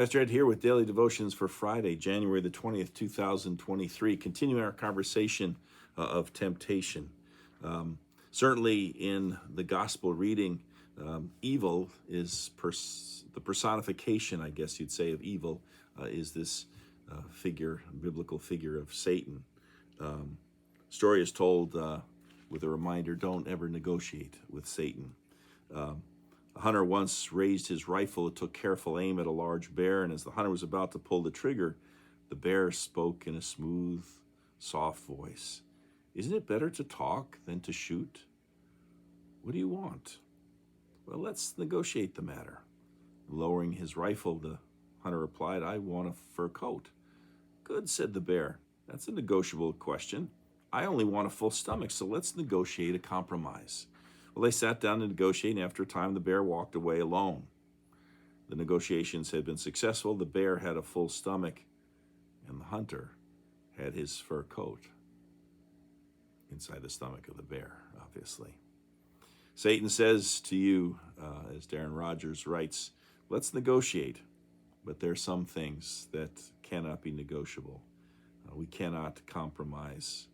Pastor Ed here with Daily Devotions for Friday, January the 20th, 2023, continuing our conversation of temptation. Certainly in the gospel reading, evil is the personification, I guess you'd say, of evil, is this biblical figure of Satan. Story is told with a reminder, don't ever negotiate with Satan. A hunter once raised his rifle and took careful aim at a large bear, and as the hunter was about to pull the trigger, the bear spoke in a smooth, soft voice. "Isn't it better to talk than to shoot? What do you want?" "Well, let's negotiate the matter." Lowering his rifle, the hunter replied, "I want a fur coat." "Good," said the bear. "That's a negotiable question. I only want a full stomach, so let's negotiate a compromise." Well, they sat down to negotiate, and after a time, the bear walked away alone. The negotiations had been successful. The bear had a full stomach, and the hunter had his fur coat inside the stomach of the bear, obviously. Satan says to you, as Darren Rogers writes, let's negotiate, but there are some things that cannot be negotiable. We cannot compromise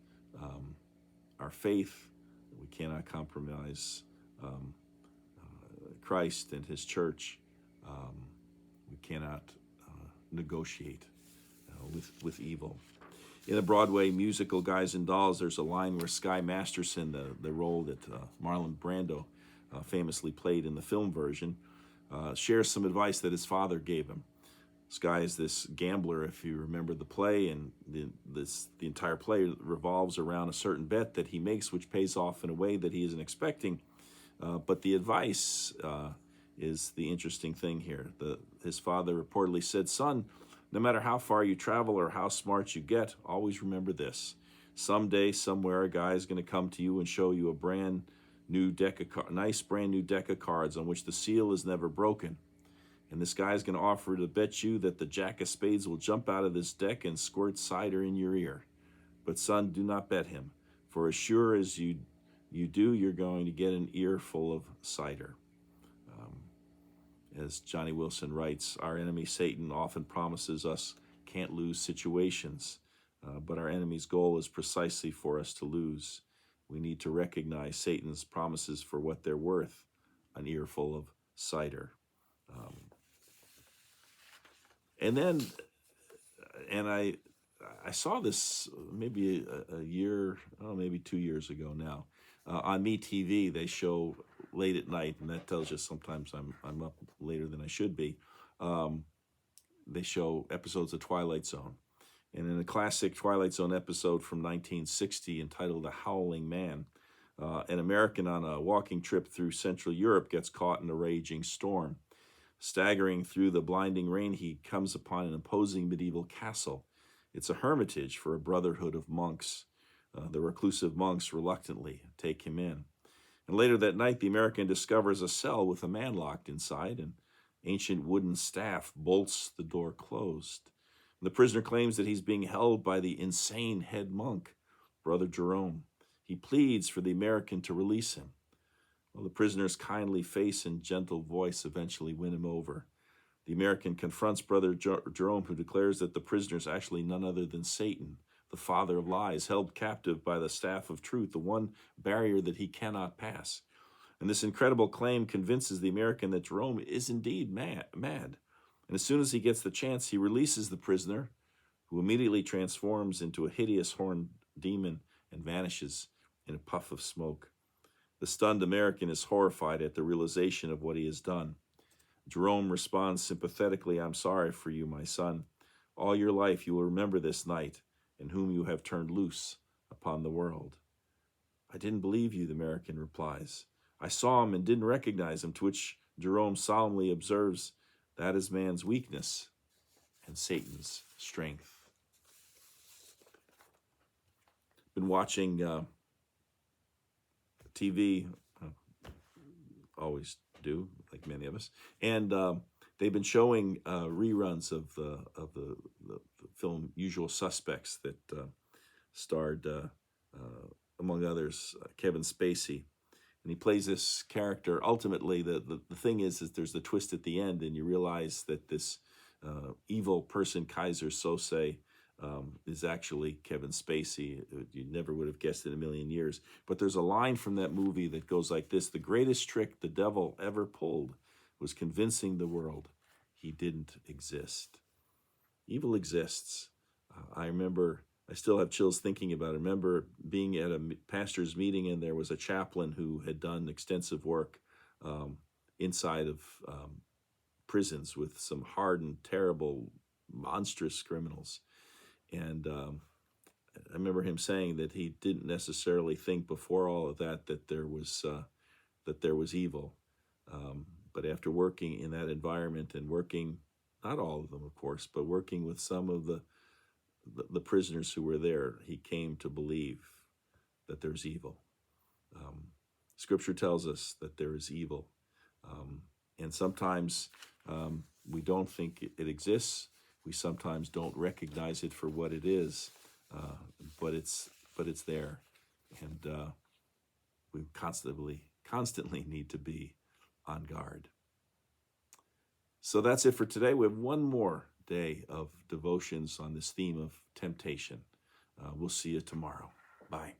our faith. We cannot compromise Christ and his church. We cannot negotiate with evil. In the Broadway musical Guys and Dolls, there's a line where Sky Masterson, the role that Marlon Brando famously played in the film version, shares some advice that his father gave him. Sky is this gambler, if you remember the play, and the entire play revolves around a certain bet that he makes, which pays off in a way that he isn't expecting. But the advice is the interesting thing here. His father reportedly said, "Son, no matter how far you travel or how smart you get, always remember this. Someday, somewhere, a guy is going to come to you and show you a nice brand new deck of cards on which the seal is never broken. And this guy is going to offer to bet you that the jack of spades will jump out of this deck and squirt cider in your ear. But son, do not bet him, for as sure as you do, you're going to get an earful of cider." As Johnny Wilson writes, our enemy Satan often promises us can't-lose situations, but our enemy's goal is precisely for us to lose. We need to recognize Satan's promises for what they're worth, an earful of cider. I saw this maybe a year, maybe 2 years ago now. On MeTV, they show late at night, and that tells you sometimes I'm up later than I should be. They show episodes of Twilight Zone. And in a classic Twilight Zone episode from 1960 entitled The Howling Man, an American on a walking trip through Central Europe gets caught in a raging storm. Staggering through the blinding rain, he comes upon an imposing medieval castle. It's a hermitage for a brotherhood of monks. The reclusive monks reluctantly take him in. And later that night, the American discovers a cell with a man locked inside. An ancient wooden staff bolts the door closed. And the prisoner claims that he's being held by the insane head monk, Brother Jerome. He pleads for the American to release him. Well, the prisoner's kindly face and gentle voice eventually win him over. The American confronts Brother Jerome, who declares that the prisoner is actually none other than Satan, the father of lies, held captive by the staff of truth, the one barrier that he cannot pass. And this incredible claim convinces the American that Jerome is indeed mad. And as soon as he gets the chance, he releases the prisoner, who immediately transforms into a hideous horned demon and vanishes in a puff of smoke. The stunned American is horrified at the realization of what he has done. Jerome responds sympathetically, "I'm sorry for you, my son. All your life you will remember this night, in whom you have turned loose upon the world." "I didn't believe you," the American replies. "I saw him and didn't recognize him," to which Jerome solemnly observes, "That is man's weakness and Satan's strength." Been watching TV, always do, like many of us, and they've been showing reruns of the film Usual Suspects that starred, among others, Kevin Spacey, and he plays this character. Ultimately, the thing is there's the twist at the end, and you realize that this evil person Kaiser Sose is actually Kevin Spacey. You never would have guessed in a million years. But there's a line from that movie that goes like this: "The greatest trick the devil ever pulled was convincing the world he didn't exist." Evil exists. I still have chills thinking about it. I remember being at a pastor's meeting, and there was a chaplain who had done extensive work inside of prisons with some hardened, terrible, monstrous criminals. And I remember him saying that he didn't necessarily think before all of that that there was evil. But after working in that environment and working, not all of them, of course, but working with some of the prisoners who were there, he came to believe that there's evil. Scripture tells us that there is evil. And sometimes we don't think it exists. We sometimes don't recognize it for what it is, but it's there, and we constantly need to be on guard. So that's it for today. We have one more day of devotions on this theme of temptation. We'll see you tomorrow. Bye.